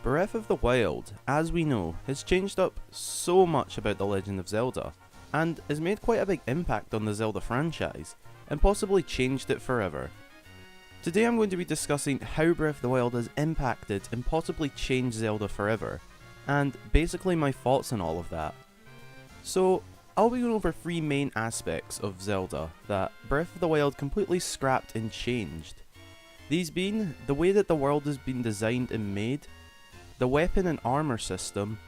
Breath of the Wild, as we know, has changed up so much about The Legend of Zelda, and has made quite a big impact on the Zelda franchise, and possibly changed it forever. Today I'm going to be discussing how Breath of the Wild has impacted and possibly changed Zelda forever, and basically my thoughts on all of that. So, I'll be going over three main aspects of Zelda that Breath of the Wild completely scrapped and changed. These being the way that the world has been designed and made, the weapon and armor system,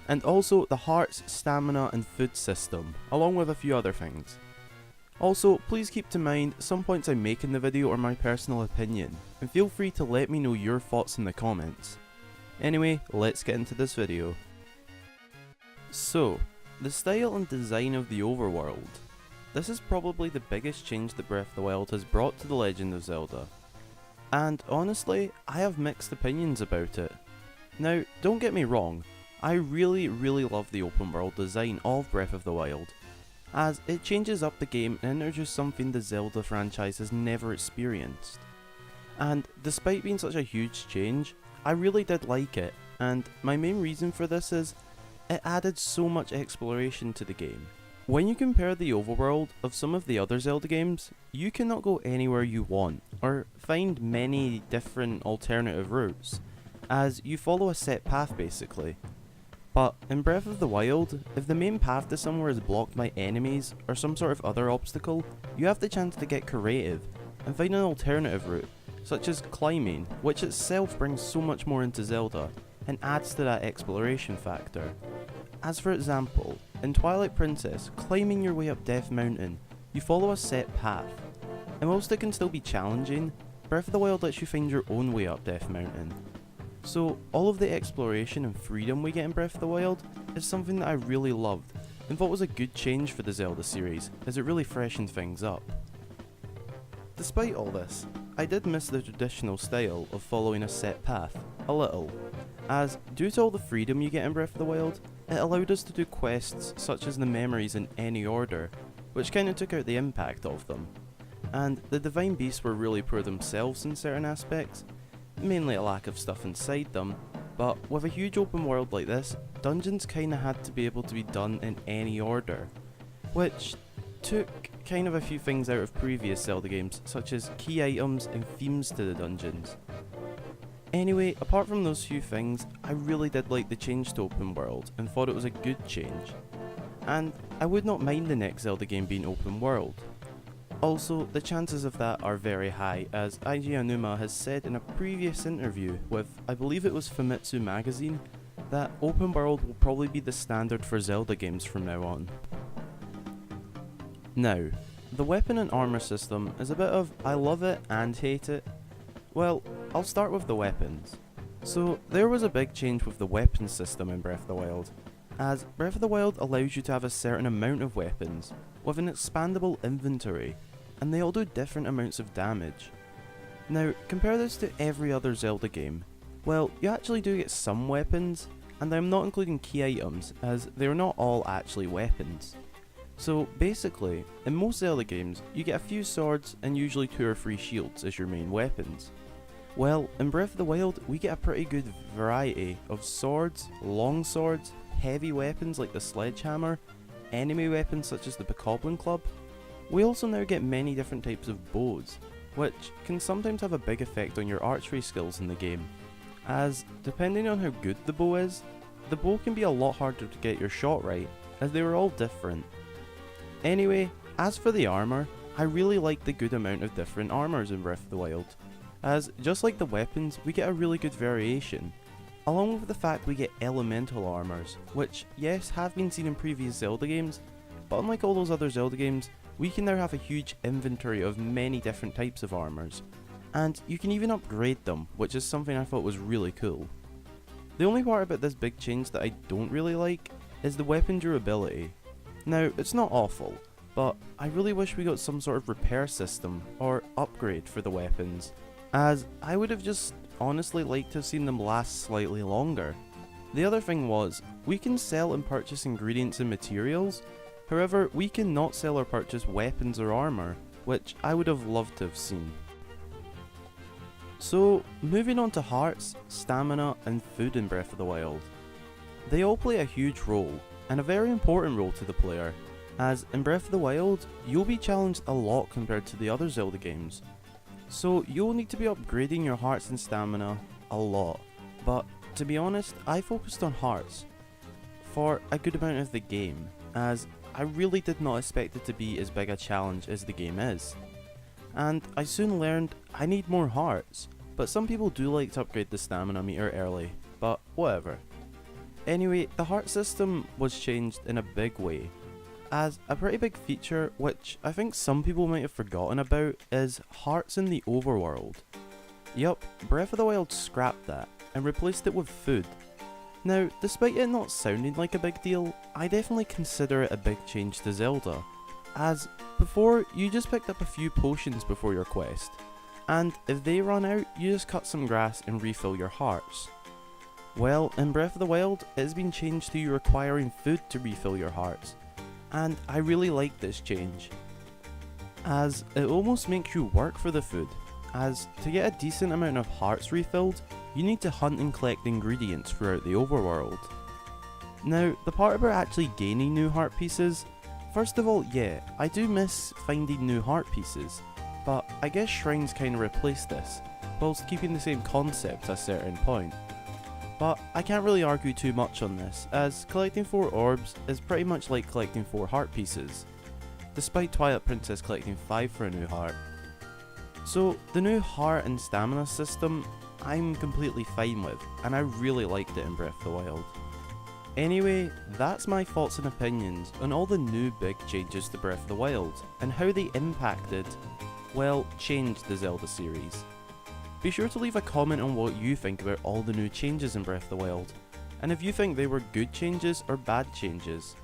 and also the hearts, stamina and food system, along with a few other things. Also, please keep to mind some points I make in the video are my personal opinion, and feel free to let me know your thoughts in the comments. Anyway, let's get into this video. So, the style and design of the overworld. This is probably the biggest change that Breath of the Wild has brought to The Legend of Zelda. And honestly, I have mixed opinions about it. Now, don't get me wrong, I really love the open world design of Breath of the Wild, as it changes up the game and introduces something the Zelda franchise has never experienced. And despite being such a huge change, I really did like it, and my main reason for this is, it added so much exploration to the game. When you compare the overworld of some of the other Zelda games, you cannot go anywhere you want, or find many different alternative routes, as you follow a set path basically. But in Breath of the Wild, if the main path to somewhere is blocked by enemies or some sort of other obstacle, you have the chance to get creative and find an alternative route, such as climbing, which itself brings so much more into Zelda and adds to that exploration factor. As for example, in Twilight Princess, climbing your way up Death Mountain, you follow a set path, and whilst it can still be challenging, Breath of the Wild lets you find your own way up Death Mountain. So all of the exploration and freedom we get in Breath of the Wild is something that I really loved and thought was a good change for the Zelda series, as it really freshened things up. Despite all this, I did miss the traditional style of following a set path, a little, as due to all the freedom you get in Breath of the Wild, it allowed us to do quests such as the memories in any order, which kinda took out the impact of them. And the Divine Beasts were really poor themselves in certain aspects, mainly a lack of stuff inside them, but with a huge open world like this, dungeons kinda had to be able to be done in any order, which took kind of a few things out of previous Zelda games, such as key items and themes to the dungeons. Anyway, apart from those few things, I really did like the change to open world and thought it was a good change. And I would not mind the next Zelda game being open world. Also, the chances of that are very high, as Eiji Aonuma has said in a previous interview with, I believe it was Famitsu magazine, that open world will probably be the standard for Zelda games from now on. Now, the weapon and armor system is a bit of I love it and hate it. Well, I'll start with the weapons. So, there was a big change with the weapon system in Breath of the Wild, as Breath of the Wild allows you to have a certain amount of weapons, with an expandable inventory, and they all do different amounts of damage. Now, compare this to every other Zelda game. Well, you actually do get some weapons, and I'm not including key items, as they are not all actually weapons. So basically, in most Zelda games, you get a few swords and usually 2 or 3 shields as your main weapons. Well, in Breath of the Wild, we get a pretty good variety of swords, long swords, heavy weapons like the sledgehammer, enemy weapons such as the Bokoblin Club. We also now get many different types of bows, which can sometimes have a big effect on your archery skills in the game, as depending on how good the bow is, the bow can be a lot harder to get your shot right, as they were all different. Anyway, as for the armor, I really like the good amount of different armors in Breath of the Wild, as just like the weapons, we get a really good variation, along with the fact we get elemental armors, which yes have been seen in previous Zelda games, but unlike all those other Zelda games, we can now have a huge inventory of many different types of armors, and you can even upgrade them, which is something I thought was really cool. The only part about this big change that I don't really like is the weapon durability. Now, it's not awful, but I really wish we got some sort of repair system or upgrade for the weapons, as I would have just honestly liked to have seen them last slightly longer. The other thing was, we can sell and purchase ingredients and materials, however we cannot sell or purchase weapons or armor, which I would have loved to have seen. So, moving on to hearts, stamina and food in Breath of the Wild. They all play a huge role, and a very important role to the player, as in Breath of the Wild, you'll be challenged a lot compared to the other Zelda games. So you'll need to be upgrading your hearts and stamina a lot, but to be honest, I focused on hearts for a good amount of the game, as I really did not expect it to be as big a challenge as the game is. And I soon learned I need more hearts, but some people do like to upgrade the stamina meter early, but whatever. Anyway, the heart system was changed in a big way, as a pretty big feature which I think some people might have forgotten about is hearts in the overworld. Yup, Breath of the Wild scrapped that and replaced it with food. Now, despite it not sounding like a big deal, I definitely consider it a big change to Zelda, as before you just picked up a few potions before your quest, and if they run out you just cut some grass and refill your hearts. Well, in Breath of the Wild it has been changed to you requiring food to refill your hearts, and I really like this change, as it almost makes you work for the food, as to get a decent amount of hearts refilled you need to hunt and collect ingredients throughout the overworld. Now, the part about actually gaining new heart pieces, first of all, yeah, I do miss finding new heart pieces, but I guess shrines kinda replace this, whilst keeping the same concept to a certain point. But I can't really argue too much on this, as collecting 4 orbs is pretty much like collecting 4 heart pieces, despite Twilight Princess collecting 5 for a new heart. So the new heart and stamina system I'm completely fine with, and I really liked it in Breath of the Wild. Anyway, that's my thoughts and opinions on all the new big changes to Breath of the Wild, and how they impacted, well, changed the Zelda series. Be sure to leave a comment on what you think about all the new changes in Breath of the Wild, and if you think they were good changes or bad changes.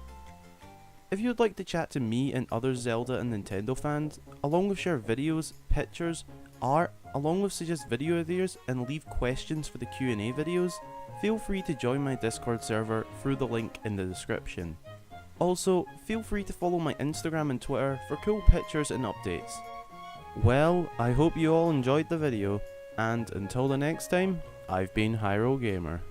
If you would like to chat to me and other Zelda and Nintendo fans, along with share videos, pictures, art, along with suggest video ideas and leave questions for the Q&A videos, feel free to join my Discord server through the link in the description. Also, feel free to follow my Instagram and Twitter for cool pictures and updates. Well, I hope you all enjoyed the video, and until the next time, I've been Hyrule Gamer.